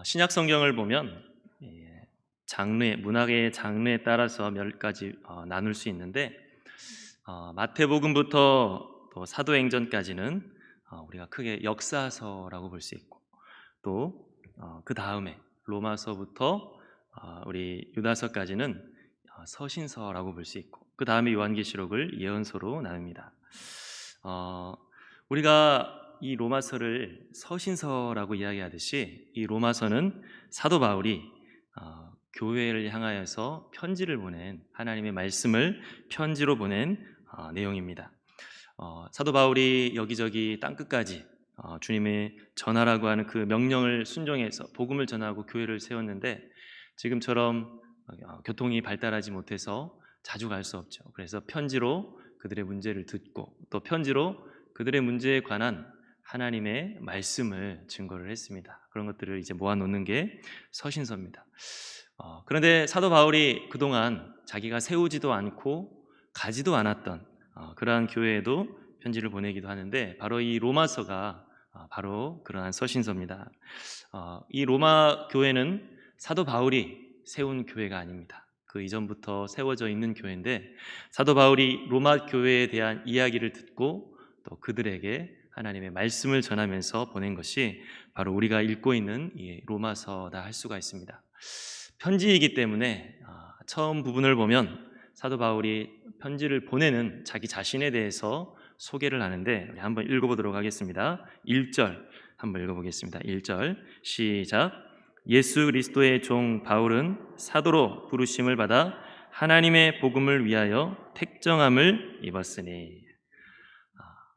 신약 성경을 보면 장르, 문학의 장르에 따라서 몇 가지 나눌 수 있는데 마태복음부터 또 사도행전까지는 우리가 크게 역사서라고 볼 수 있고, 또 그 다음에 로마서부터 우리 유다서까지는 서신서라고 볼 수 있고, 그 다음에 요한계시록을 예언서로 나눕니다. 우리가 이 로마서를 서신서라고 이야기하듯이, 이 로마서는 사도 바울이 교회를 향하여서 편지를 보낸, 하나님의 말씀을 편지로 보낸 내용입니다. 사도 바울이 여기저기 땅끝까지 주님의 전하라고 하는 그 명령을 순종해서 복음을 전하고 교회를 세웠는데, 지금처럼 교통이 발달하지 못해서 자주 갈 수 없죠. 그래서 편지로 그들의 문제를 듣고, 또 편지로 그들의 문제에 관한 하나님의 말씀을 증거를 했습니다. 그런 것들을 이제 모아놓는 게 서신서입니다. 그런데 사도 바울이 그동안 자기가 세우지도 않고 가지도 않았던 그러한 교회에도 편지를 보내기도 하는데, 바로 이 로마서가 바로 그러한 서신서입니다. 이 로마 교회는 사도 바울이 세운 교회가 아닙니다. 그 이전부터 세워져 있는 교회인데, 사도 바울이 로마 교회에 대한 이야기를 듣고 또 그들에게 하나님의 말씀을 전하면서 보낸 것이 바로 우리가 읽고 있는 이 로마서다 할 수가 있습니다. 편지이기 때문에 처음 부분을 보면 사도 바울이 편지를 보내는 자기 자신에 대해서 소개를 하는데, 우리 한번 읽어보도록 하겠습니다. 1절 한번 읽어보겠습니다. 1절 시작. 예수 그리스도의 종 바울은 사도로 부르심을 받아 하나님의 복음을 위하여 택정함을 입었으니.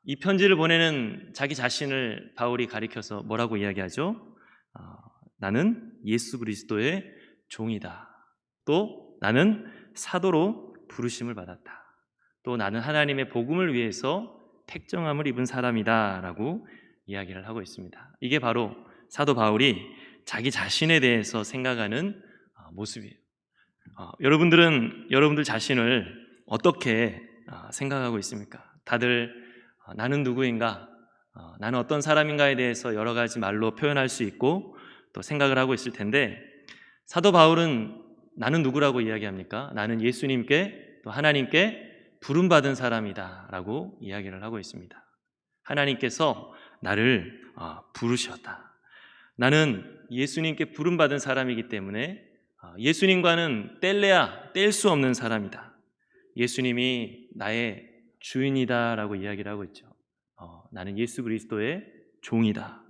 이 편지를 보내는 자기 자신을 바울이 가리켜서 뭐라고 이야기하죠? 나는 예수 그리스도의 종이다. 또 나는 사도로 부르심을 받았다. 또 나는 하나님의 복음을 위해서 택정함을 입은 사람이다 라고 이야기를 하고 있습니다. 이게 바로 사도 바울이 자기 자신에 대해서 생각하는 모습이에요. 여러분들 자신을 어떻게 생각하고 있습니까? 다들 나는 누구인가? 나는 어떤 사람인가에 대해서 여러 가지 말로 표현할 수 있고 또 생각을 하고 있을 텐데, 사도 바울은 나는 누구라고 이야기합니까? 나는 예수님께 또 하나님께 부름받은 사람이다 라고 이야기를 하고 있습니다. 하나님께서 나를 부르셨다. 나는 예수님께 부름받은 사람이기 때문에 예수님과는 뗄래야 뗄 수 없는 사람이다. 예수님이 나의 주인이다 라고 이야기를 하고 있죠. 나는 예수 그리스도의 종이다.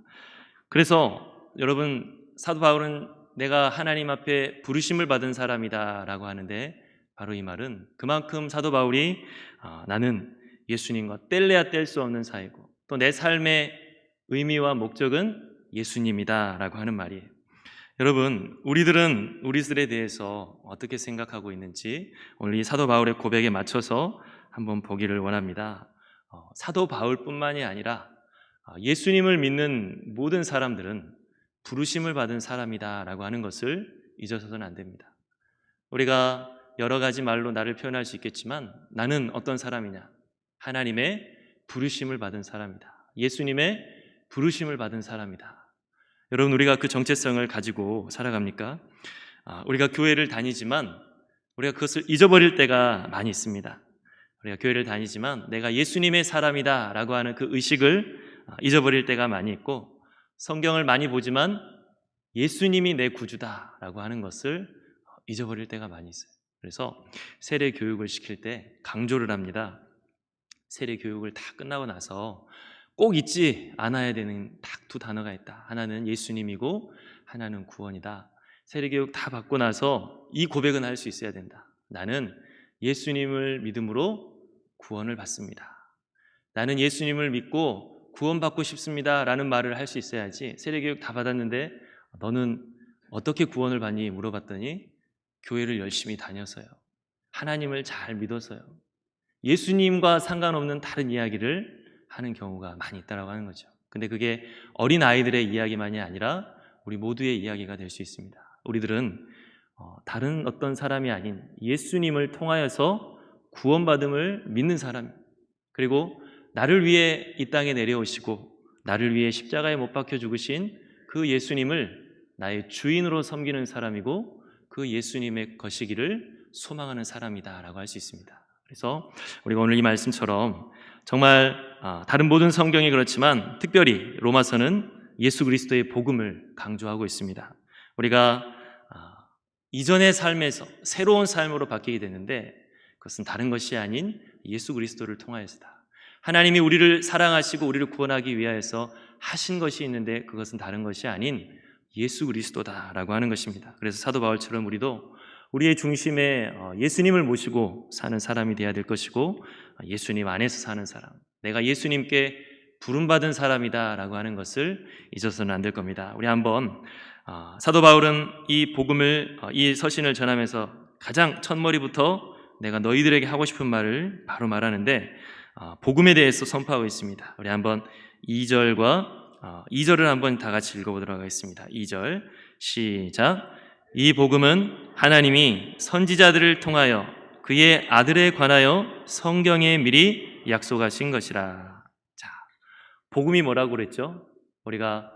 그래서 여러분, 사도 바울은 내가 하나님 앞에 부르심을 받은 사람이다 라고 하는데, 바로 이 말은 그만큼 사도 바울이 나는 예수님과 뗄래야 뗄 수 없는 사이고, 또 내 삶의 의미와 목적은 예수님이다 라고 하는 말이에요. 여러분, 우리들에 대해서 어떻게 생각하고 있는지 오늘 이 사도 바울의 고백에 맞춰서 한번 보기를 원합니다. 사도 바울뿐만이 아니라 예수님을 믿는 모든 사람들은 부르심을 받은 사람이다 라고 하는 것을 잊어서는 안 됩니다. 우리가 여러 가지 말로 나를 표현할 수 있겠지만, 나는 어떤 사람이냐? 하나님의 부르심을 받은 사람이다. 예수님의 부르심을 받은 사람이다. 여러분, 우리가 그 정체성을 가지고 살아갑니까? 우리가 교회를 다니지만 우리가 그것을 잊어버릴 때가 많이 있습니다. 우리가 교회를 다니지만 내가 예수님의 사람이다 라고 하는 그 의식을 잊어버릴 때가 많이 있고, 성경을 많이 보지만 예수님이 내 구주다 라고 하는 것을 잊어버릴 때가 많이 있어요. 그래서 세례 교육을 시킬 때 강조를 합니다. 세례 교육을 다 끝나고 나서 꼭 잊지 않아야 되는 딱 두 단어가 있다. 하나는 예수님이고 하나는 구원이다. 세례 교육 다 받고 나서 이 고백은 할 수 있어야 된다. 나는 예수님을 믿음으로 구원을 받습니다. 나는 예수님을 믿고 구원받고 싶습니다 라는 말을 할 수 있어야지, 세례교육 다 받았는데 너는 어떻게 구원을 받니? 물어봤더니 교회를 열심히 다녀서요, 하나님을 잘 믿어서요, 예수님과 상관없는 다른 이야기를 하는 경우가 많이 있다고 하는 거죠. 근데 그게 어린 아이들의 이야기만이 아니라 우리 모두의 이야기가 될 수 있습니다. 우리들은 다른 어떤 사람이 아닌 예수님을 통하여서 구원받음을 믿는 사람, 그리고 나를 위해 이 땅에 내려오시고 나를 위해 십자가에 못 박혀 죽으신 그 예수님을 나의 주인으로 섬기는 사람이고 그 예수님의 것이기를 소망하는 사람이다라고 할 수 있습니다. 그래서 우리가 오늘 이 말씀처럼 정말 다른 모든 성경이 그렇지만 특별히 로마서는 예수 그리스도의 복음을 강조하고 있습니다. 우리가 이전의 삶에서 새로운 삶으로 바뀌게 되는데 그것은 다른 것이 아닌 예수 그리스도를 통하여서다. 하나님이 우리를 사랑하시고 우리를 구원하기 위하여서 하신 것이 있는데 그것은 다른 것이 아닌 예수 그리스도다라고 하는 것입니다. 그래서 사도 바울처럼 우리도 우리의 중심에 예수님을 모시고 사는 사람이 되어야 될 것이고 예수님 안에서 사는 사람, 내가 예수님께 부름받은 사람이다라고 하는 것을 잊어서는 안 될 겁니다. 우리 한번 사도 바울은 이 복음을 이 서신을 전하면서 가장 첫머리부터 내가 너희들에게 하고 싶은 말을 바로 말하는데 복음에 대해서 선포하고 있습니다. 우리 한번 2절을 한번 다 같이 읽어보도록 하겠습니다. 2절 시작. 이 복음은 하나님이 선지자들을 통하여 그의 아들에 관하여 성경에 미리 약속하신 것이라. 자, 복음이 뭐라고 그랬죠? 우리가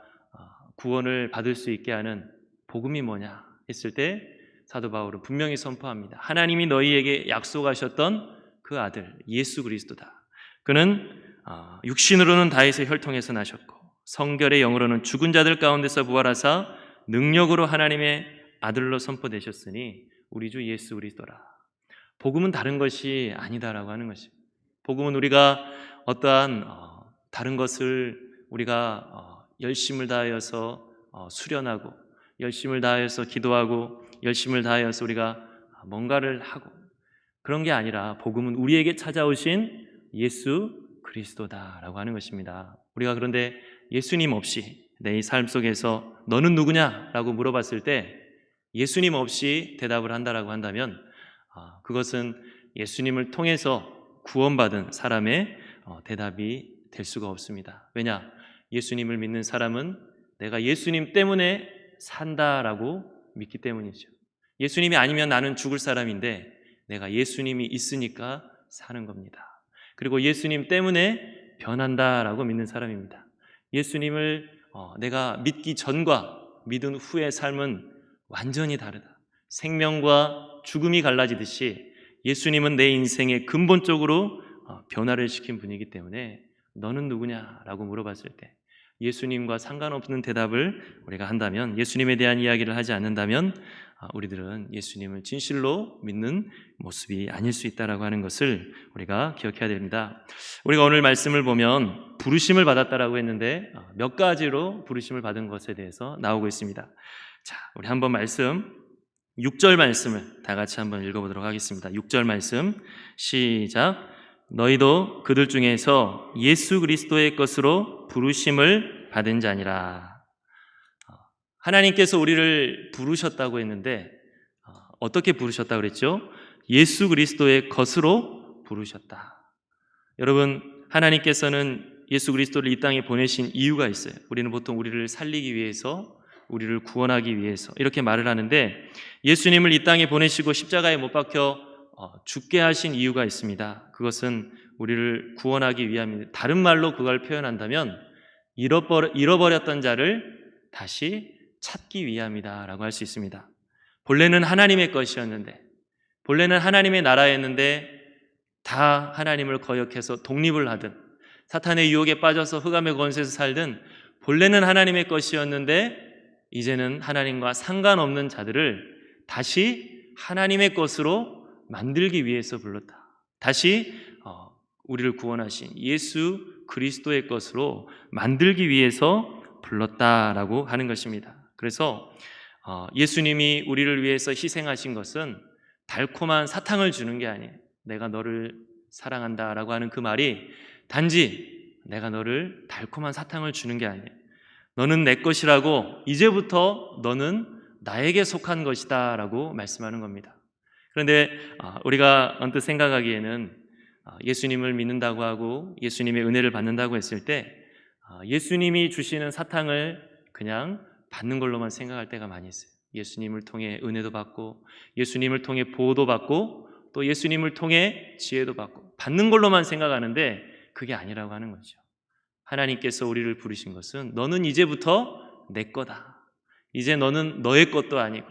구원을 받을 수 있게 하는 복음이 뭐냐 했을 때 사도 바울은 분명히 선포합니다. 하나님이 너희에게 약속하셨던 그 아들 예수 그리스도다. 그는 육신으로는 다윗의 혈통에서 나셨고 성결의 영으로는 죽은 자들 가운데서 부활하사 능력으로 하나님의 아들로 선포되셨으니 우리 주 예수 그리스도라. 복음은 다른 것이 아니다라고 하는 것입니다. 복음은 우리가 어떠한 다른 것을 우리가 열심을 다하여서 수련하고 열심을 다하여서 기도하고 열심을 다하여서 우리가 뭔가를 하고 그런 게 아니라 복음은 우리에게 찾아오신 예수 그리스도다라고 하는 것입니다. 우리가 그런데 예수님 없이 내 삶 속에서 너는 누구냐라고 물어봤을 때 예수님 없이 대답을 한다라고 한다면 그것은 예수님을 통해서 구원받은 사람의 대답이 될 수가 없습니다. 왜냐? 예수님을 믿는 사람은 내가 예수님 때문에 산다라고 믿기 때문이죠. 예수님이 아니면 나는 죽을 사람인데 내가 예수님이 있으니까 사는 겁니다. 그리고 예수님 때문에 변한다라고 믿는 사람입니다. 예수님을 내가 믿기 전과 믿은 후의 삶은 완전히 다르다. 생명과 죽음이 갈라지듯이 예수님은 내 인생에 근본적으로 변화를 시킨 분이기 때문에 너는 누구냐라고 물어봤을 때 예수님과 상관없는 대답을 우리가 한다면, 예수님에 대한 이야기를 하지 않는다면 우리들은 예수님을 진실로 믿는 모습이 아닐 수 있다라고 하는 것을 우리가 기억해야 됩니다. 우리가 오늘 말씀을 보면 부르심을 받았다라고 했는데 몇 가지로 부르심을 받은 것에 대해서 나오고 있습니다. 자, 우리 한번 6절 말씀을 다 같이 한번 읽어보도록 하겠습니다. 6절 말씀 시작. 너희도 그들 중에서 예수 그리스도의 것으로 부르심을 받은 자니라. 하나님께서 우리를 부르셨다고 했는데 어떻게 부르셨다고 그랬죠? 예수 그리스도의 것으로 부르셨다. 여러분, 하나님께서는 예수 그리스도를 이 땅에 보내신 이유가 있어요. 우리는 보통 우리를 살리기 위해서, 우리를 구원하기 위해서 이렇게 말을 하는데 예수님을 이 땅에 보내시고 십자가에 못 박혀 죽게 하신 이유가 있습니다. 그것은 우리를 구원하기 위함입니다. 다른 말로 그걸 표현한다면 잃어버렸던 자를 다시 찾기 위함이다라고 할 수 있습니다. 본래는 하나님의 것이었는데, 본래는 하나님의 나라였는데 다 하나님을 거역해서 독립을 하든 사탄의 유혹에 빠져서 흑암의 권세에서 살든 본래는 하나님의 것이었는데 이제는 하나님과 상관없는 자들을 다시 하나님의 것으로 만들기 위해서 불렀다. 다시 우리를 구원하신 예수 그리스도의 것으로 만들기 위해서 불렀다라고 하는 것입니다. 그래서 예수님이 우리를 위해서 희생하신 것은 달콤한 사탕을 주는 게 아니에요. 내가 너를 사랑한다라고 하는 그 말이 단지 내가 너를 달콤한 사탕을 주는 게 아니에요. 너는 내 것이라고, 이제부터 너는 나에게 속한 것이다 라고 말씀하는 겁니다. 그런데 우리가 언뜻 생각하기에는 예수님을 믿는다고 하고 예수님의 은혜를 받는다고 했을 때 예수님이 주시는 사탕을 그냥 받는 걸로만 생각할 때가 많이 있어요. 예수님을 통해 은혜도 받고 예수님을 통해 보호도 받고 또 예수님을 통해 지혜도 받고 받는 걸로만 생각하는데 그게 아니라고 하는 거죠. 하나님께서 우리를 부르신 것은 너는 이제부터 내 거다. 이제 너는 너의 것도 아니고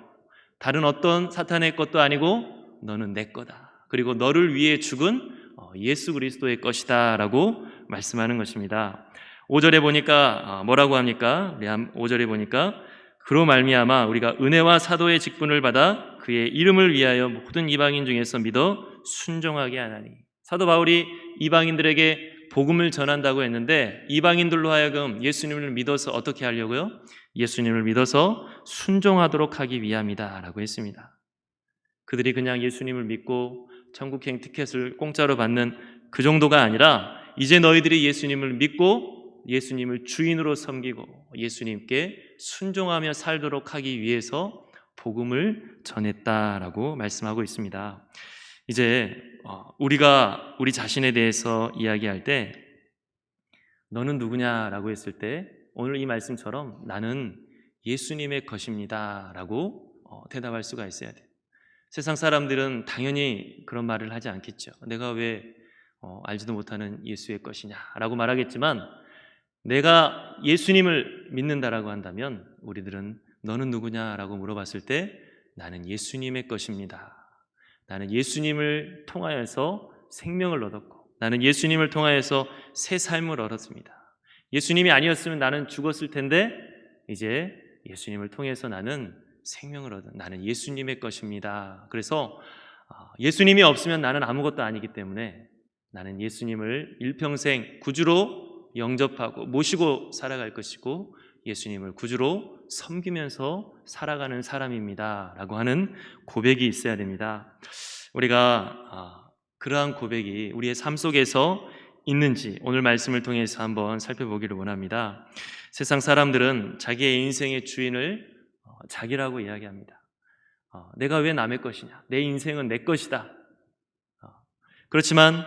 다른 어떤 사탄의 것도 아니고 너는 내 거다. 그리고 너를 위해 죽은 예수 그리스도의 것이다 라고 말씀하는 것입니다. 5절에 보니까 뭐라고 합니까? 5절에 보니까 그로 말미암아 우리가 은혜와 사도의 직분을 받아 그의 이름을 위하여 모든 이방인 중에서 믿어 순종하게 하나니. 사도 바울이 이방인들에게 복음을 전한다고 했는데 이방인들로 하여금 예수님을 믿어서 어떻게 하려고요? 예수님을 믿어서 순종하도록 하기 위함이다 라고 했습니다. 그들이 그냥 예수님을 믿고 천국행 티켓을 공짜로 받는 그 정도가 아니라 이제 너희들이 예수님을 믿고 예수님을 주인으로 섬기고 예수님께 순종하며 살도록 하기 위해서 복음을 전했다라고 말씀하고 있습니다. 이제 우리가 우리 자신에 대해서 이야기할 때 너는 누구냐라고 했을 때 오늘 이 말씀처럼 나는 예수님의 것입니다 라고 대답할 수가 있어야 돼요. 세상 사람들은 당연히 그런 말을 하지 않겠죠. 내가 왜 알지도 못하는 예수의 것이냐라고 말하겠지만 내가 예수님을 믿는다라고 한다면 우리들은 너는 누구냐라고 물어봤을 때 나는 예수님의 것입니다. 나는 예수님을 통하여서 생명을 얻었고 나는 예수님을 통하여서 새 삶을 얻었습니다. 예수님이 아니었으면 나는 죽었을 텐데 이제 예수님을 통해서 나는 생명을 얻은 나는 예수님의 것입니다. 그래서 예수님이 없으면 나는 아무것도 아니기 때문에 나는 예수님을 일평생 구주로 영접하고 모시고 살아갈 것이고 예수님을 구주로 섬기면서 살아가는 사람입니다 라고 하는 고백이 있어야 됩니다. 우리가 그러한 고백이 우리의 삶 속에서 있는지 오늘 말씀을 통해서 한번 살펴보기를 원합니다. 세상 사람들은 자기의 인생의 주인을 자기라고 이야기합니다. 내가 왜 남의 것이냐? 내 인생은 내 것이다. 그렇지만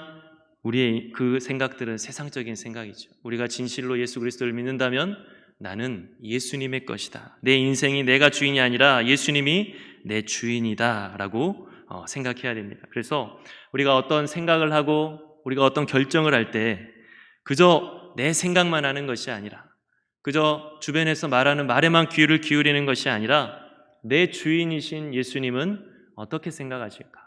우리의 그 생각들은 세상적인 생각이죠. 우리가 진실로 예수 그리스도를 믿는다면 나는 예수님의 것이다. 내 인생이 내가 주인이 아니라 예수님이 내 주인이다 라고 생각해야 됩니다. 그래서 우리가 어떤 생각을 하고 우리가 어떤 결정을 할 때 그저 내 생각만 하는 것이 아니라 그저 주변에서 말하는 말에만 귀를 기울이는 것이 아니라 내 주인이신 예수님은 어떻게 생각하실까?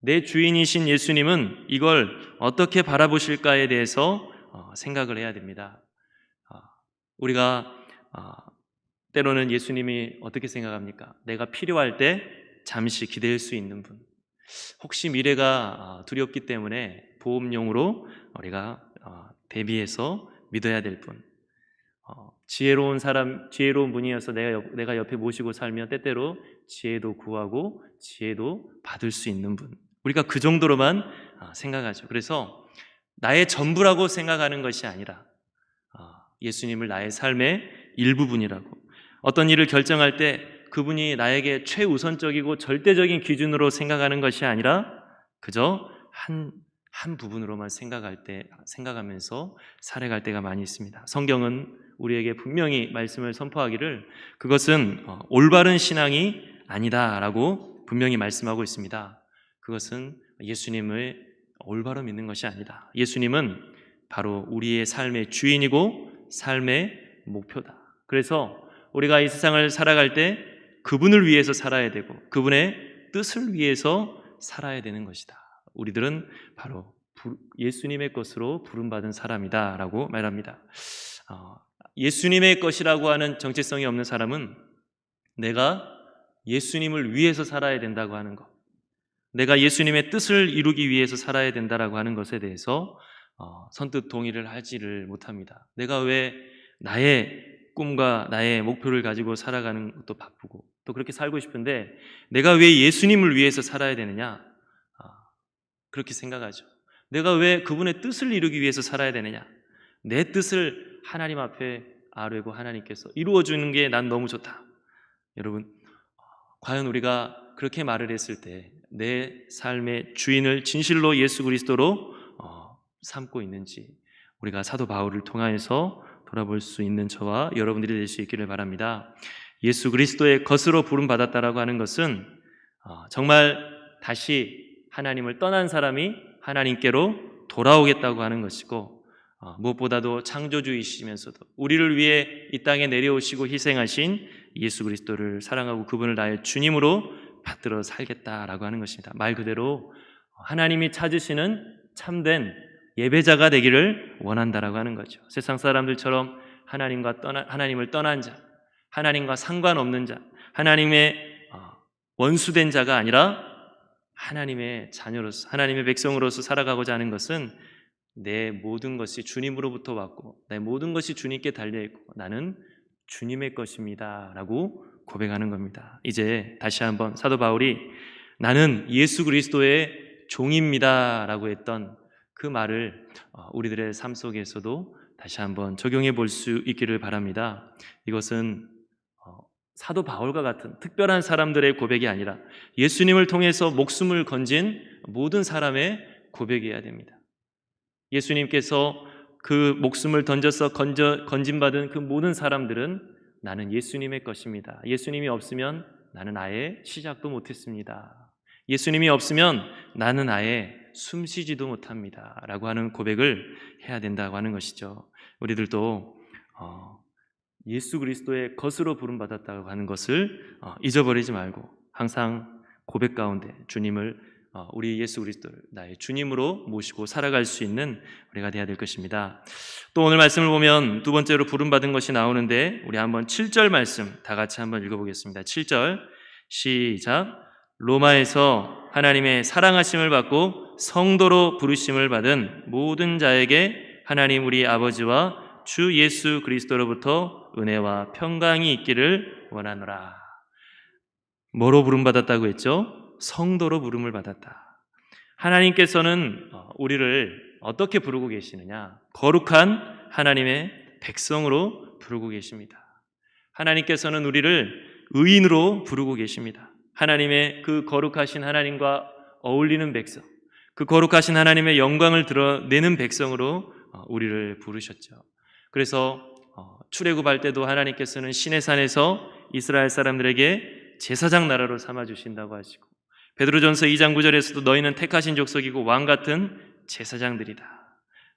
내 주인이신 예수님은 이걸 어떻게 바라보실까에 대해서 생각을 해야 됩니다. 우리가 때로는 예수님이 어떻게 생각합니까? 내가 필요할 때 잠시 기댈 수 있는 분, 혹시 미래가 두렵기 때문에 보험용으로 우리가 대비해서 믿어야 될 분, 지혜로운 분이어서 내가 옆에 모시고 살며 때때로 지혜도 구하고 지혜도 받을 수 있는 분, 우리가 그 정도로만 생각하죠. 그래서 나의 전부라고 생각하는 것이 아니라 예수님을 나의 삶의 일부분이라고, 어떤 일을 결정할 때 그분이 나에게 최우선적이고 절대적인 기준으로 생각하는 것이 아니라 그저 한 부분으로만 생각하면서 살아갈 때가 많이 있습니다. 성경은 우리에게 분명히 말씀을 선포하기를 그것은 올바른 신앙이 아니다라고 분명히 말씀하고 있습니다. 그것은 예수님을 올바로 믿는 것이 아니다. 예수님은 바로 우리의 삶의 주인이고 삶의 목표다. 그래서 우리가 이 세상을 살아갈 때 그분을 위해서 살아야 되고 그분의 뜻을 위해서 살아야 되는 것이다. 우리들은 바로 예수님의 것으로 부름받은 사람이다 라고 말합니다. 예수님의 것이라고 하는 정체성이 없는 사람은 내가 예수님을 위해서 살아야 된다고 하는 것, 내가 예수님의 뜻을 이루기 위해서 살아야 된다라고 하는 것에 대해서 선뜻 동의를 하지를 못합니다. 내가 왜 나의 꿈과 나의 목표를 가지고 살아가는 것도 바쁘고 또 그렇게 살고 싶은데 내가 왜 예수님을 위해서 살아야 되느냐? 그렇게 생각하죠. 내가 왜 그분의 뜻을 이루기 위해서 살아야 되느냐? 내 뜻을 하나님 앞에 아뢰고 하나님께서 이루어주는 게 난 너무 좋다. 여러분, 과연 우리가 그렇게 말을 했을 때 내 삶의 주인을 진실로 예수 그리스도로 삼고 있는지 우리가 사도 바울을 통하여서 돌아볼 수 있는 저와 여러분들이 될 수 있기를 바랍니다. 예수 그리스도의 것으로 부름받았다라고 하는 것은 정말 다시 하나님을 떠난 사람이 하나님께로 돌아오겠다고 하는 것이고, 무엇보다도 창조주이시면서도 우리를 위해 이 땅에 내려오시고 희생하신 예수 그리스도를 사랑하고 그분을 나의 주님으로 받들어 살겠다라고 하는 것입니다. 말 그대로 하나님이 찾으시는 참된 예배자가 되기를 원한다라고 하는 거죠. 세상 사람들처럼 하나님을 떠난 자, 하나님과 상관없는 자, 하나님의 원수된 자가 아니라 하나님의 자녀로서, 하나님의 백성으로서 살아가고자 하는 것은 내 모든 것이 주님으로부터 왔고 내 모든 것이 주님께 달려있고 나는 주님의 것입니다 라고 고백하는 겁니다. 이제 다시 한번 사도 바울이 나는 예수 그리스도의 종입니다 라고 했던 그 말을 우리들의 삶 속에서도 다시 한번 적용해 볼 수 있기를 바랍니다. 이것은 사도 바울과 같은 특별한 사람들의 고백이 아니라 예수님을 통해서 목숨을 건진 모든 사람의 고백이어야 됩니다. 예수님께서 그 목숨을 던져서 건진받은 그 모든 사람들은 나는 예수님의 것입니다. 예수님이 없으면 나는 아예 시작도 못했습니다. 예수님이 없으면 나는 아예 숨쉬지도 못합니다 라고 하는 고백을 해야 된다고 하는 것이죠. 우리들도 예수 그리스도의 것으로 부름받았다고 하는 것을 잊어버리지 말고 항상 고백 가운데 주님을 우리 예수 그리스도를 나의 주님으로 모시고 살아갈 수 있는 우리가 되어야 될 것입니다. 또 오늘 말씀을 보면 두 번째로 부름받은 것이 나오는데 우리 한번 7절 말씀 다 같이 한번 읽어보겠습니다. 7절 시작. 로마에서 하나님의 사랑하심을 받고 성도로 부르심을 받은 모든 자에게 하나님 우리 아버지와 주 예수 그리스도로부터 은혜와 평강이 있기를 원하노라. 뭐로 부름받았다고 했죠? 성도로 부름을 받았다. 하나님께서는 우리를 어떻게 부르고 계시느냐? 거룩한 하나님의 백성으로 부르고 계십니다. 하나님께서는 우리를 의인으로 부르고 계십니다. 하나님의 그 거룩하신 하나님과 어울리는 백성, 그 거룩하신 하나님의 영광을 드러내는 백성으로 우리를 부르셨죠. 그래서 출애굽할 때도 하나님께서는 시내산에서 이스라엘 사람들에게 제사장 나라로 삼아주신다고 하시고 베드로전서 2장 9절에서도 너희는 택하신 족속이고 왕 같은 제사장들이다.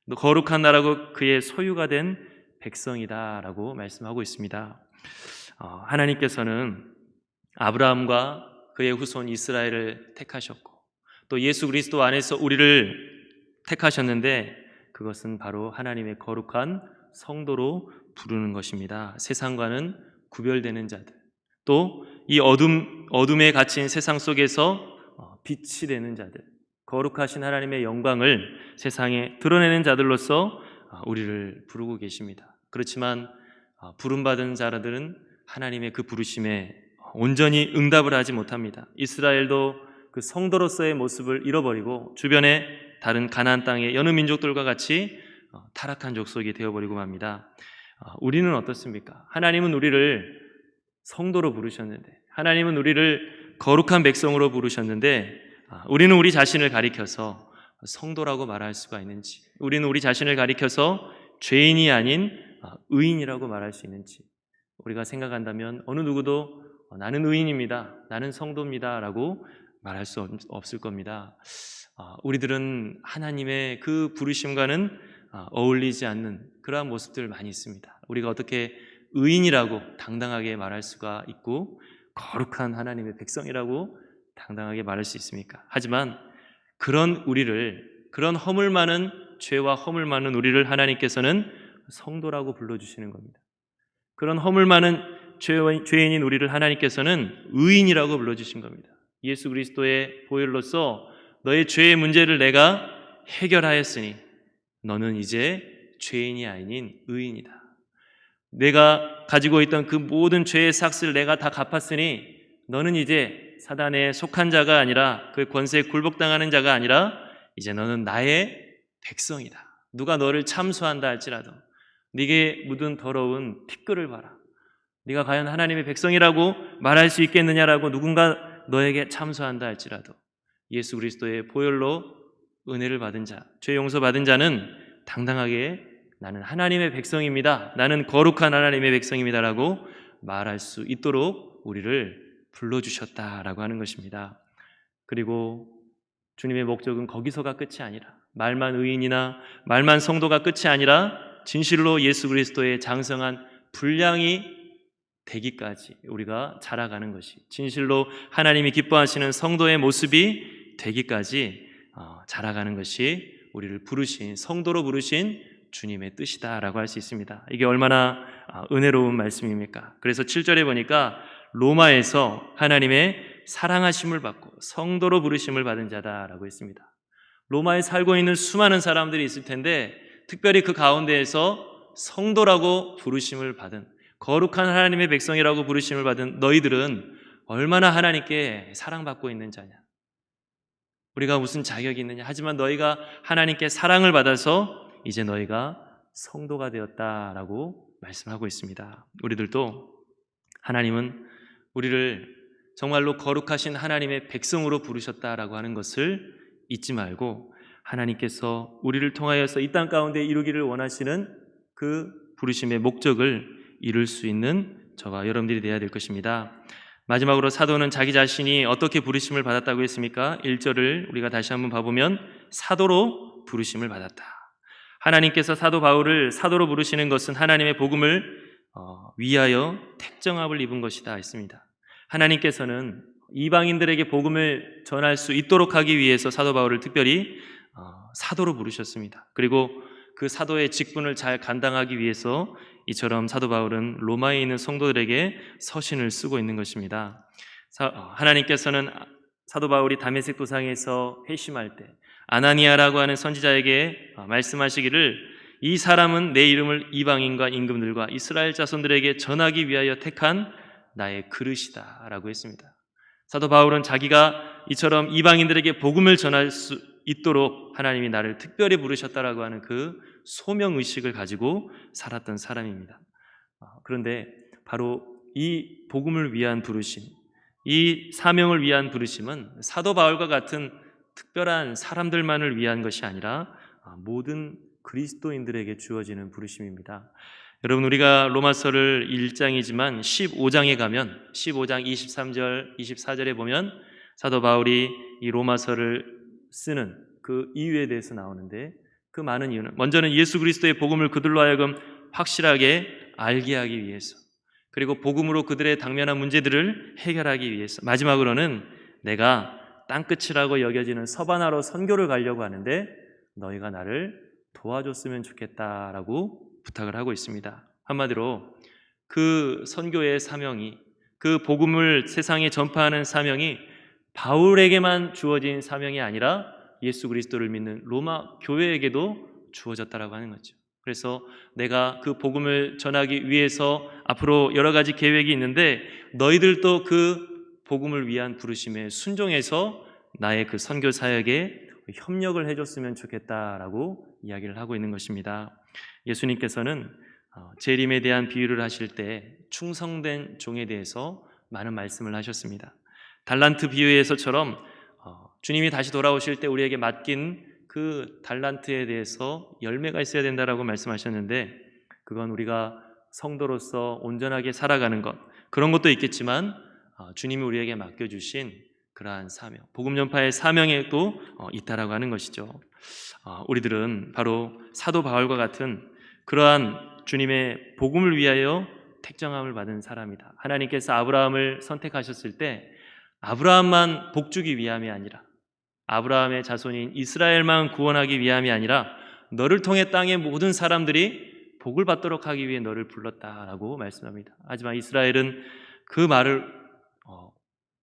너 거룩한 나라고 그의 소유가 된 백성이다 라고 말씀하고 있습니다. 하나님께서는 아브라함과 그의 후손 이스라엘을 택하셨고 또 예수 그리스도 안에서 우리를 택하셨는데 그것은 바로 하나님의 거룩한 성도로 부르는 것입니다. 세상과는 구별되는 자들, 또 이 어둠에 갇힌 세상 속에서 빛이 되는 자들, 거룩하신 하나님의 영광을 세상에 드러내는 자들로서 우리를 부르고 계십니다. 그렇지만 부름받은 자들은 하나님의 그 부르심에 온전히 응답을 하지 못합니다. 이스라엘도 그 성도로서의 모습을 잃어버리고 주변의 다른 가나안 땅의 여느 민족들과 같이 타락한 족속이 되어버리고 맙니다. 우리는 어떻습니까? 하나님은 우리를 성도로 부르셨는데, 하나님은 우리를 거룩한 백성으로 부르셨는데 우리는 우리 자신을 가리켜서 성도라고 말할 수가 있는지, 우리는 우리 자신을 가리켜서 죄인이 아닌 의인이라고 말할 수 있는지 우리가 생각한다면 어느 누구도 나는 의인입니다, 나는 성도입니다 라고 말할 수 없을 겁니다. 우리들은 하나님의 그 부르심과는 어울리지 않는 그러한 모습들 많이 있습니다. 우리가 어떻게 의인이라고 당당하게 말할 수가 있고 거룩한 하나님의 백성이라고 당당하게 말할 수 있습니까? 하지만 그런 우리를, 그런 허물 많은 죄와 허물 많은 우리를 하나님께서는 성도라고 불러주시는 겁니다. 그런 허물 많은 죄인인 우리를 하나님께서는 의인이라고 불러주신 겁니다. 예수 그리스도의 보혈로서 너의 죄의 문제를 내가 해결하였으니 너는 이제 죄인이 아닌 의인이다. 내가 가지고 있던 그 모든 죄의 삭스를 내가 다 갚았으니 너는 이제 사단에 속한 자가 아니라 그 권세에 굴복당하는 자가 아니라 이제 너는 나의 백성이다. 누가 너를 참수한다 할지라도 네게 묻은 더러운 티끌을 봐라. 네가 과연 하나님의 백성이라고 말할 수 있겠느냐라고 누군가 너에게 참수한다 할지라도 예수 그리스도의 보혈로 은혜를 받은 자, 죄 용서받은 자는 당당하게 나는 하나님의 백성입니다, 나는 거룩한 하나님의 백성입니다라고 말할 수 있도록 우리를 불러주셨다라고 하는 것입니다. 그리고 주님의 목적은 거기서가 끝이 아니라, 말만 의인이나 말만 성도가 끝이 아니라 진실로 예수 그리스도의 장성한 분량이 되기까지 우리가 자라가는 것이, 진실로 하나님이 기뻐하시는 성도의 모습이 되기까지 자라가는 것이 우리를 부르신, 성도로 부르신 주님의 뜻이다라고 할 수 있습니다. 이게 얼마나 은혜로운 말씀입니까? 그래서 7절에 보니까 로마에서 하나님의 사랑하심을 받고 성도로 부르심을 받은 자다라고 했습니다. 로마에 살고 있는 수많은 사람들이 있을 텐데 특별히 그 가운데에서 성도라고 부르심을 받은, 거룩한 하나님의 백성이라고 부르심을 받은 너희들은 얼마나 하나님께 사랑받고 있는 자냐, 우리가 무슨 자격이 있느냐, 하지만 너희가 하나님께 사랑을 받아서 이제 너희가 성도가 되었다라고 말씀하고 있습니다. 우리들도 하나님은 우리를 정말로 거룩하신 하나님의 백성으로 부르셨다라고 하는 것을 잊지 말고, 하나님께서 우리를 통하여서 이 땅 가운데 이루기를 원하시는 그 부르심의 목적을 이룰 수 있는 저와 여러분들이 되어야 될 것입니다. 마지막으로 사도는 자기 자신이 어떻게 부르심을 받았다고 했습니까? 1절을 우리가 다시 한번 봐보면 사도로 부르심을 받았다. 하나님께서 사도 바울을 사도로 부르시는 것은 하나님의 복음을 위하여 택정함을 입은 것이다 했습니다. 하나님께서는 이방인들에게 복음을 전할 수 있도록 하기 위해서 사도 바울을 특별히 사도로 부르셨습니다. 그리고 그 사도의 직분을 잘 감당하기 위해서 이처럼 사도 바울은 로마에 있는 성도들에게 서신을 쓰고 있는 것입니다. 하나님께서는 사도 바울이 다메섹 도상에서 회심할 때 아나니아라고 하는 선지자에게 말씀하시기를, 이 사람은 내 이름을 이방인과 임금들과 이스라엘 자손들에게 전하기 위하여 택한 나의 그릇이다 라고 했습니다. 사도 바울은 자기가 이처럼 이방인들에게 복음을 전할 수 있도록 하나님이 나를 특별히 부르셨다라고 하는 그 소명의식을 가지고 살았던 사람입니다. 그런데 바로 이 복음을 위한 부르심, 이 사명을 위한 부르심은 사도 바울과 같은 특별한 사람들만을 위한 것이 아니라 모든 그리스도인들에게 주어지는 부르심입니다. 여러분, 우리가 로마서를 1장이지만 15장에 가면 15장 23절, 24절에 보면 사도 바울이 이 로마서를 쓰는 그 이유에 대해서 나오는데, 그 많은 이유는 먼저는 예수 그리스도의 복음을 그들로 하여금 확실하게 알게 하기 위해서, 그리고 복음으로 그들의 당면한 문제들을 해결하기 위해서, 마지막으로는 내가 땅끝이라고 여겨지는 서바나로 선교를 가려고 하는데 너희가 나를 도와줬으면 좋겠다라고 부탁을 하고 있습니다. 한마디로 그 선교의 사명이, 그 복음을 세상에 전파하는 사명이 바울에게만 주어진 사명이 아니라 예수 그리스도를 믿는 로마 교회에게도 주어졌다라고 하는 거죠. 그래서 내가 그 복음을 전하기 위해서 앞으로 여러 가지 계획이 있는데 너희들도 그 복음을 위한 부르심에 순종해서 나의 그 선교 사역에 협력을 해줬으면 좋겠다라고 이야기를 하고 있는 것입니다. 예수님께서는 재림에 대한 비유를 하실 때 충성된 종에 대해서 많은 말씀을 하셨습니다. 달란트 비유에서처럼 주님이 다시 돌아오실 때 우리에게 맡긴 그 달란트에 대해서 열매가 있어야 된다라고 말씀하셨는데, 그건 우리가 성도로서 온전하게 살아가는 것, 그런 것도 있겠지만 주님이 우리에게 맡겨주신 그러한 사명, 복음 전파의 사명에도 있다라고 하는 것이죠. 우리들은 바로 사도 바울과 같은 그러한 주님의 복음을 위하여 택정함을 받은 사람이다. 하나님께서 아브라함을 선택하셨을 때 아브라함만 복주기 위함이 아니라, 아브라함의 자손인 이스라엘만 구원하기 위함이 아니라 너를 통해 땅의 모든 사람들이 복을 받도록 하기 위해 너를 불렀다라고 말씀합니다. 하지만 이스라엘은 그 말을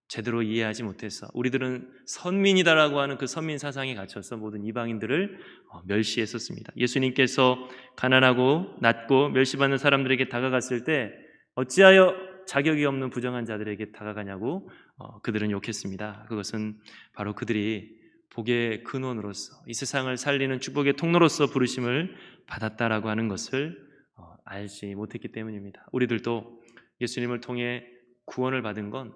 제대로 이해하지 못해서 우리들은 선민이다라고 하는 그 선민 사상에 갇혀서 모든 이방인들을 멸시했었습니다. 예수님께서 가난하고 낮고 멸시받는 사람들에게 다가갔을 때 어찌하여 자격이 없는 부정한 자들에게 다가가냐고 그들은 욕했습니다. 그것은 바로 그들이 복의 근원으로서, 이 세상을 살리는 축복의 통로로서 부르심을 받았다라고 하는 것을 알지 못했기 때문입니다. 우리들도 예수님을 통해 구원을 받은 건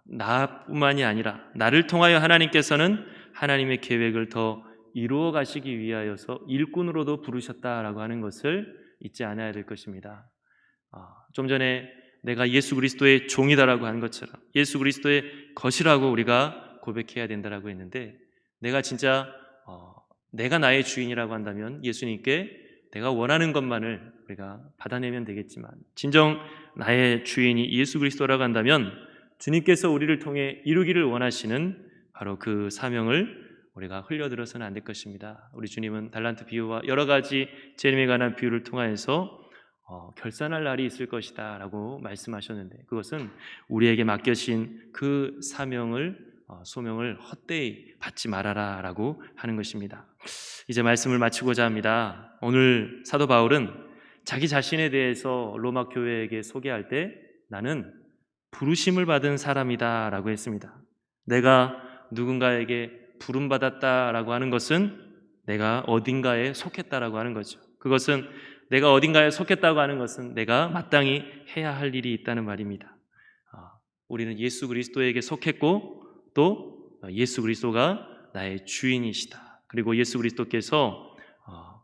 나뿐만이 아니라 나를 통하여 하나님께서는 하나님의 계획을 더 이루어 가시기 위하여서 일꾼으로도 부르셨다라고 하는 것을 잊지 않아야 될 것입니다. 좀 전에 내가 예수 그리스도의 종이다라고 한 것처럼 예수 그리스도의 것이라고 우리가 고백해야 된다라고 했는데, 내가 진짜 내가 나의 주인이라고 한다면 예수님께 내가 원하는 것만을 우리가 받아내면 되겠지만 진정 나의 주인이 예수 그리스도라고 한다면 주님께서 우리를 통해 이루기를 원하시는 바로 그 사명을 우리가 흘려들어서는 안 될 것입니다. 우리 주님은 달란트 비유와 여러 가지 재림에 관한 비유를 통하여서 결산할 날이 있을 것이다 라고 말씀하셨는데, 그것은 우리에게 맡겨진 그 사명을 소명을 헛되이 받지 말아라 라고 하는 것입니다. 이제 말씀을 마치고자 합니다. 오늘 사도 바울은 자기 자신에 대해서 로마 교회에게 소개할 때 나는 부르심을 받은 사람이다 라고 했습니다. 내가 누군가에게 부름받았다라고 하는 것은 내가 어딘가에 속했다라고 하는 거죠. 그것은 내가 어딘가에 속했다고 하는 것은 내가 마땅히 해야 할 일이 있다는 말입니다. 우리는 예수 그리스도에게 속했고 또 예수 그리스도가 나의 주인이시다. 그리고 예수 그리스도께서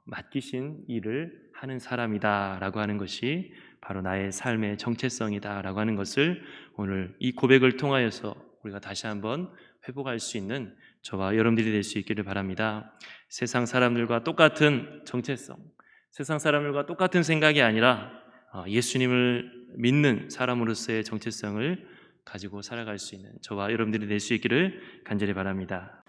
맡기신 일을 하는 사람이다라고 하는 것이 바로 나의 삶의 정체성이다라고 하는 것을 오늘 이 고백을 통하여서 우리가 다시 한번 회복할 수 있는 저와 여러분들이 될 수 있기를 바랍니다. 세상 사람들과 똑같은 정체성, 세상 사람들과 똑같은 생각이 아니라 예수님을 믿는 사람으로서의 정체성을 가지고 살아갈 수 있는 저와 여러분들이 될 수 있기를 간절히 바랍니다.